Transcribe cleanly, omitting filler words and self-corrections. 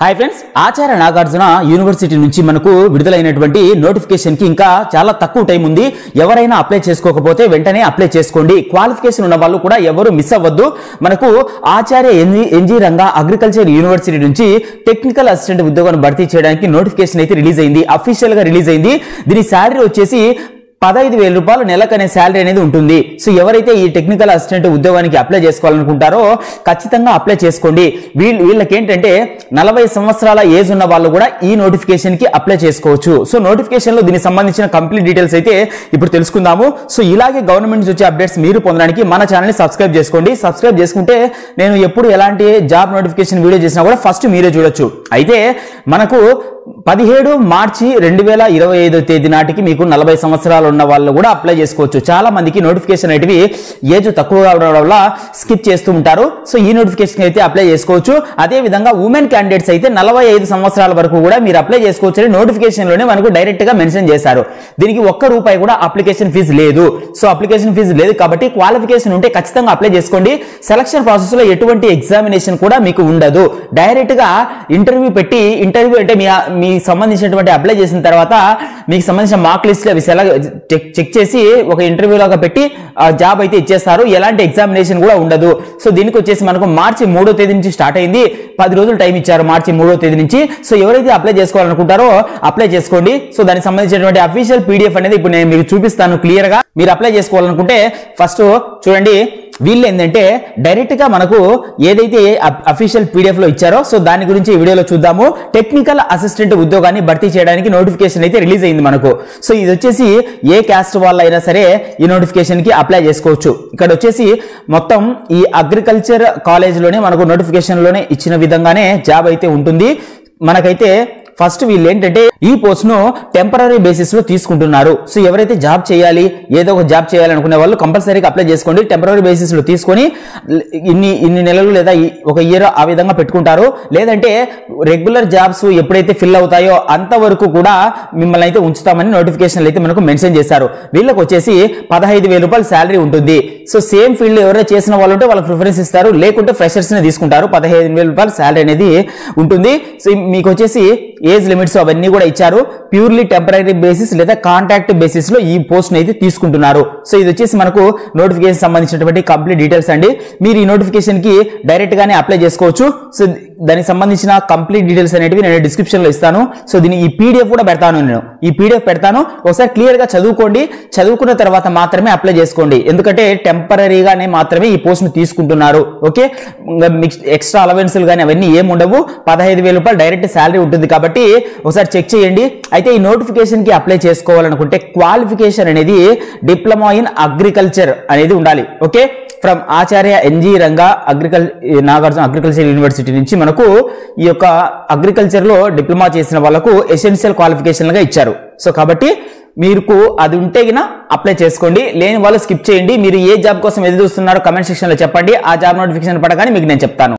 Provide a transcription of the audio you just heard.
Hi friends आचार्य Nagarjuna university నుంచి మనకు విడుదలైనటువంటి నోటిఫికేషన్ కి ఇంకా చాలా తక్కువ టైం ఉంది. ఎవరైనా అప్లై చేసుకోకపోతే వెంటనే అప్లై చేసుకోండి. క్వాలిఫికేషన్ ఉన్న వాళ్ళు కూడా ఎవరు మిస్ అవ్వద్దు. మనకు ఆచార్య ఎన్జీ రంగా అగ్రికల్చర్ యూనివర్సిటీ నుంచి టెక్నికల్ అసిస్టెంట్ ఉద్యోగాన్ని భర్తీ చేయడానికి నోటిఫికేషన్ అయితే రిలీజ్ అయింది. అఫీషియల్ గా రిలీజ్ అయింది. దీని సాలరీ వచ్చేసి 15,000 రూపాయలు నెలకనే సాలరీ అనేది ఉంటుంది. సో ఎవరైతే ఈ టెక్నికల్ అసిస్టెంట్ ఉద్యోగానికి అప్లై చేసుకోవాలనుకుంటారో ఖచ్చితంగా అప్లై చేసుకోండి. వీళ్ళకి ఏంటంటే 40 సంవత్సరాల ఏజ్ ఉన్న వాళ్ళు కూడా ఈ నోటిఫికేషన్ కి అప్లై చేసుకోవచ్చు. సో నోటిఫికేషన్ లో దీనికి సంబంధించిన కంప్లీట్ డీటెయిల్స్ అయితే ఇప్పుడు తెలుసుకుందాము. సో ఇలాగే గవర్నమెంట్ నుంచి వచ్చే అప్డేట్స్ మీరు పొందడానికి మన ఛానల్ ని సబ్స్క్రైబ్ చేసుకోండి. సబ్స్క్రైబ్ చేసుకుంటే నేను ఎప్పుడు ఎలాంటి జాబ్ నోటిఫికేషన్ వీడియో చేసినా కూడా ఫస్ట్ మీరే చూడొచ్చు. అయితే మనకు 17 మార్చి 2025 తేదీ నాటికి మీకు 40 సంవత్సరాలు ఉన్న వాళ్ళు కూడా అప్లై చేసుకోవచ్చు. చాలా మందికి నోటిఫికేషన్ అనేటివి ఏజ్ తక్కువగా ఉండడం వల్ల స్కిప్ చేస్తూ ఉంటారు. సో ఈ నోటిఫికేషన్ అయితే అప్లై చేసుకోవచ్చు. అదే విధంగా ఉమెన్ క్యాండిడేట్స్ అయితే 45 సంవత్సరాల వరకు కూడా మీరు అప్లై చేసుకోవచ్చు అని నోటిఫికేషన్ లోనే మనకు డైరెక్ట్ గా మెన్షన్ చేశారు. దీనికి ₹1 కూడా అప్లికేషన్ ఫీజు లేదు. సో అప్లికేషన్ ఫీజు లేదు కాబట్టి క్వాలిఫికేషన్ ఉంటే ఖచ్చితంగా అప్లై చేసుకోండి. సెలక్షన్ ప్రాసెస్ లో ఎటువంటి ఎగ్జామినేషన్ కూడా మీకు ఉండదు. డైరెక్ట్ గా ఇంటర్వ్యూ పెట్టి ఇంటర్వ్యూ అంటే మీకు సంబంధించినటువంటి అప్లై చేసిన తర్వాత మీకు సంబంధించిన మార్క్ లిస్ట్ అవి చెక్ చేసి ఒక ఇంటర్వ్యూ లాగా పెట్టి జాబ్ అయితే ఇచ్చేస్తారు. ఎలాంటి ఎగ్జామినేషన్ కూడా ఉండదు. సో దీనికి వచ్చేసి మనకు మార్చి 3వ తేదీ నుంచి స్టార్ట్ అయింది. 10 రోజులు టైం ఇచ్చారు మార్చి 3వ తేదీ నుంచి. సో ఎవరైతే అప్లై చేసుకోవాలనుకుంటారో అప్లై చేసుకోండి. సో దానికి సంబంధించినటువంటి అఫీషియల్ పీడిఎఫ్ అనేది ఇప్పుడు నేను మీకు చూపిస్తాను క్లియర్ గా. మీరు అప్లై చేసుకోవాలనుకుంటే ఫస్ట్ చూడండి, వీళ్ళు ఏంటంటే డైరెక్ట్ గా మనకు ఏదైతే అఫీషియల్ పీడిఎఫ్ లో ఇచ్చారో సో దాని గురించి ఈ వీడియోలో చూద్దాము. టెక్నికల్ అసిస్టెంట్ ఉద్యోగాన్ని భర్తీ చేయడానికి నోటిఫికేషన్ అయితే రిలీజ్ అయింది మనకు. సో ఇది వచ్చేసి ఏ క్యాస్ట్ వాళ్ళైనా సరే ఈ నోటిఫికేషన్ కి అప్లై చేసుకోవచ్చు. ఇక్కడ వచ్చేసి మొత్తం ఈ అగ్రికల్చర్ కాలేజ్ లోనే మనకు నోటిఫికేషన్ లోనే ఇచ్చిన విధంగానే జాబ్ అయితే ఉంటుంది. మనకైతే ఫస్ట్ వీళ్ళు ఏంటంటే ఈ పోస్ట్ ను టెంపరరీ బేసిస్ లో తీసుకుంటున్నారు. సో ఎవరైతే జాబ్ చేయాలి, ఏదో ఒక జాబ్ చేయాలనుకునే వాళ్ళు కంపల్సరీగా అప్లై చేసుకోండి. టెంపరరీ బేసిస్ లో తీసుకొని ఇన్ని నెలలు లేదా ఒక ఇయర్ ఆ విధంగా పెట్టుకుంటారు. లేదంటే రెగ్యులర్ జాబ్స్ ఎప్పుడైతే ఫిల్ అవుతాయో అంతవరకు కూడా మిమ్మల్ని అయితే ఉంచుతామని నోటిఫికేషన్ అయితే మనకు మెన్షన్ చేశారు. వీళ్ళకి వచ్చేసి 15,000 రూపాయలు శాలరీ ఉంటుంది. సో సేమ్ ఫీల్డ్ ఎవరైనా చేసిన వాళ్ళు ఉంటే వాళ్ళకి ప్రిఫరెన్స్ ఇస్తారు, లేకుంటే ఫ్రెషర్స్ ని తీసుకుంటారు. 15,000 రూపాయలు శాలరీ అనేది ఉంటుంది. సో మీకు వచ్చేసి ఏజ్ లిమిట్స్ అవన్నీ కూడా ఇచ్చారు. ప్యూర్లీ టెంపరరీ బేసిస్ లేదా కాంట్రాక్ట్ బేసిస్ లో ఈ పోస్ట్ అయితే తీసుకుంటున్నారు. సో ఇది వచ్చేసి మనకు నోటిఫికేషన్ సంబంధించినటువంటి కంప్లీట్ డీటెయిల్స్ అండి. మీరు ఈ నోటిఫికేషన్ కి డైరెక్ట్ గానే అప్లై చేసుకోవచ్చు. సో దానికి సంబంధించిన కంప్లీట్ డీటెయిల్స్ అనేటివి నేను డిస్క్రిప్షన్ లో ఇస్తాను. సో దీని ఈ పీడిఎఫ్ కూడా పెడతాను. నేను ఈ పీడిఎఫ్ పెడతాను, ఒకసారి క్లియర్ గా చదువుకోండి. చదువుకున్న తర్వాత మాత్రమే అప్లై చేసుకోండి. ఎందుకంటే టెంపరరీగానే మాత్రమే ఈ పోస్ట్ ను తీసుకుంటున్నారు. ఓకే, ఎక్స్ట్రా అలవెన్సులు కానీ అవన్నీ ఏమి ఉండవు. 15,000 రూపాయలు డైరెక్ట్ శాలరీ ఉంటుంది కాబట్టి ఒకసారి చెక్ చేయండి. అయితే ఈ నోటిఫికేషన్ కి అప్లై చేసుకోవాలనుకుంటే క్వాలిఫికేషన్ అనేది డిప్లొమా ఇన్ అగ్రికల్చర్ అనేది ఉండాలి. Okay, from Acharya NG Ranga Nagarjuna agriculture university నుంచి మనకు ఈ యొక్క అగ్రికల్చర్ లో డిప్లొమా చేసిన వాళ్ళకు ఎసెన్షియల్ క్వాలిఫికేషన్ గా ఇచ్చారు. సో కాబట్టి మీకు అది ఉంటే గిన అప్లై చేసుకోండి. లేని వాళ్ళు స్కిప్ చేయండి. మీరు ఏ జాబ్ కోసం ఎదురు చూస్తున్నారో కమెంట్ సెక్షన్ లో చెప్పండి. ఆ జాబ్ నోటిఫికేషన్ పడగానే మీకు నేను చెప్తాను.